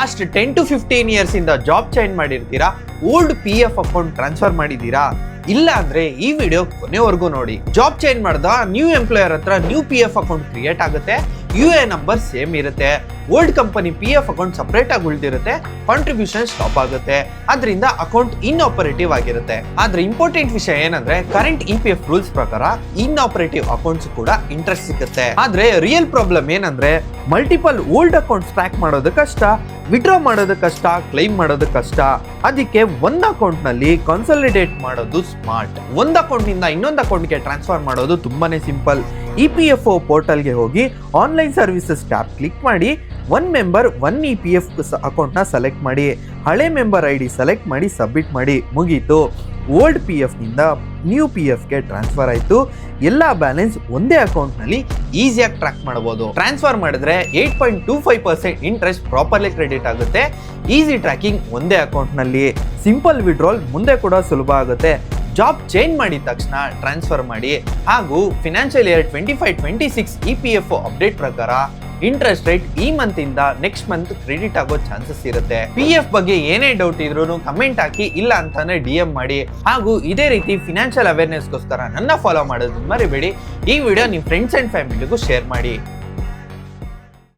Last 10 to 15 years ಇಂದ job change ಮಾಡಿರ್ತೀರಾ, old PF account transfer ಮಾಡಿದೀರಾ? ಇಲ್ಲ ಅಂದ್ರೆ ಈ ವಿಡಿಯೋ ಕೊನೆವರೆಗೂ ನೋಡಿ. ಜಾಬ್ ಚೇಂಜ್ ಮಾಡಿದ ನ್ಯೂ ಎಂಪ್ಲಾಯರ್ ಹತ್ರ ನ್ಯೂ PF ಅಕೌಂಟ್ ಕ್ರಿಯೇಟ್ ಆಗುತ್ತೆ, UA ನಂಬರ್ ಸೇಮ್ ಇರುತ್ತೆ, old company PF account separate ಆಗಿ ಉಳಿದಿರುತ್ತೆ, ಕಾಂಟ್ರಿಬ್ಯೂಷನ್ ಸ್ಟಾಪ್ ಆಗುತ್ತೆ, ಅದರಿಂದ ಅಕೌಂಟ್ ಇನ್ಆಪರೇಟಿವ್ ಆಗಿರುತ್ತೆ. ಆದ್ರೆ ಇಂಪಾರ್ಟೆಂಟ್ ವಿಷಯ ಏನಂದ್ರೆ ಕರೆಂಟ್ EPF ರೂಲ್ಸ್ ಪ್ರಕಾರ ಇನ್ಆಪರೇಟಿವ್ ಅಕೌಂಟ್ಸ್ ಕೂಡ ಇಂಟ್ರೆಸ್ಟ್ ಸಿಗುತ್ತೆ. ಆದ್ರೆ ರಿಯಲ್ ಪ್ರಾಬ್ಲಮ್ ಏನಂದ್ರೆ ಮಲ್ಟಿಪಲ್ ಓಲ್ಡ್ ಅಕೌಂಟ್ಸ್ ಟ್ರ್ಯಾಕ್ ಮಾಡೋದು ಕಷ್ಟ, ವಿಡ್ರಾ ಮಾಡೋದು ಕಷ್ಟ, ಕ್ಲೈಮ್ ಮಾಡೋದು ಕಷ್ಟ. ಅದಕ್ಕೆ ಒಂದ್ ಅಕೌಂಟ್ ನಲ್ಲಿ ಕನ್ಸಾಲಿಡೇಟ್ ಮಾಡೋದು ಸ್ಮಾರ್ಟ್. ಒಂದ್ ಅಕೌಂಟ್ ನಿಂದ ಇನ್ನೊಂದು ಅಕೌಂಟ್ಗೆ ಟ್ರಾನ್ಸ್ಫರ್ ಮಾಡೋದು ತುಂಬಾನೇ ಸಿಂಪಲ್. EPFO ಪೋರ್ಟಲ್ಗೆ ಹೋಗಿ ಆನ್ಲೈನ್ ಸರ್ವಿಸಸ್ ಟ್ಯಾಬ್ ಕ್ಲಿಕ್ ಮಾಡಿ, one member one EPF account ನ ಸೆಲೆಕ್ಟ್ ಮಾಡಿ, ಹಳೆ ಮೆಂಬರ್ ID ಸೆಲೆಕ್ಟ್ ಮಾಡಿ ಸಬ್ಮಿಟ್ ಮಾಡಿ, ಮುಗೀತು. ಓಲ್ಡ್ PF ನಿಂದ ನ್ಯೂ PF ಗೆ ಟ್ರಾನ್ಸ್ಫರ್ ಆಯ್ತು. ಎಲ್ಲಾ ಬ್ಯಾಲೆನ್ಸ್ ಒಂದೇ ಅಕೌಂಟ್ ನಲ್ಲಿ ಈಸಿಯಾಗಿ ಟ್ರ್ಯಾಕ್ ಮಾಡಬಹುದು. ಟ್ರಾನ್ಸ್ಫರ್ ಮಾಡಿದ್ರೆ 8.25% ಇಂಟ್ರೆಸ್ಟ್ ಪ್ರಾಪರ್ಲಿ ಕ್ರೆಡಿಟ್ ಆಗುತ್ತೆ. ಈಸಿ ಟ್ರ್ಯಾಕಿಂಗ್ ಒಂದೇ ಅಕೌಂಟ್ ನಲ್ಲಿ. ಸಿಂಪಲ್ ವಿಡ್ರಾಲ್ ಮುಂದೆ ಕೂಡ ಸುಲಭ ಆಗುತ್ತೆ. ಜಾಬ್ ಚೇಂಜ್ ಮಾಡಿದ ತಕ್ಷಣ ಟ್ರಾನ್ಸ್ಫರ್ ಮಾಡಿ. ಹಾಗೂ ಫಿನಾನ್ಷಿಯಲ್ ಇಯರ್ 25-26 EPFO ಅಪ್ಡೇಟ್ ಪ್ರಕಾರ ಇಂಟ್ರೆಸ್ಟ್ ರೇಟ್ ಈ ಮಂತ್ ಇಂದ ನೆಕ್ಸ್ಟ್ ಮಂತ್ ಕ್ರೆಡಿಟ್ ಆಗೋ ಚಾನ್ಸಸ್ ಇರುತ್ತೆ. PF ಬಗ್ಗೆ ಏನೇ ಡೌಟ್ ಇದ್ರೂ ಕಮೆಂಟ್ ಹಾಕಿ, ಇಲ್ಲ ಅಂತಾನೆ DM ಮಾಡಿ. ಹಾಗೂ ಇದೇ ರೀತಿ ಫಿನಾನ್ಷಿಯಲ್ ಅವೇರ್ನೆಸ್ಗೋಸ್ಕರ ನನ್ನ ಫಾಲೋ ಮಾಡೋದನ್ನ ಮರಿಬೇಡಿ. ಈ ವಿಡಿಯೋ ನಿಮ್ಮ ಫ್ರೆಂಡ್ಸ್ ಅಂಡ್ ಫ್ಯಾಮಿಲಿಗೂ ಶೇರ್ ಮಾಡಿ.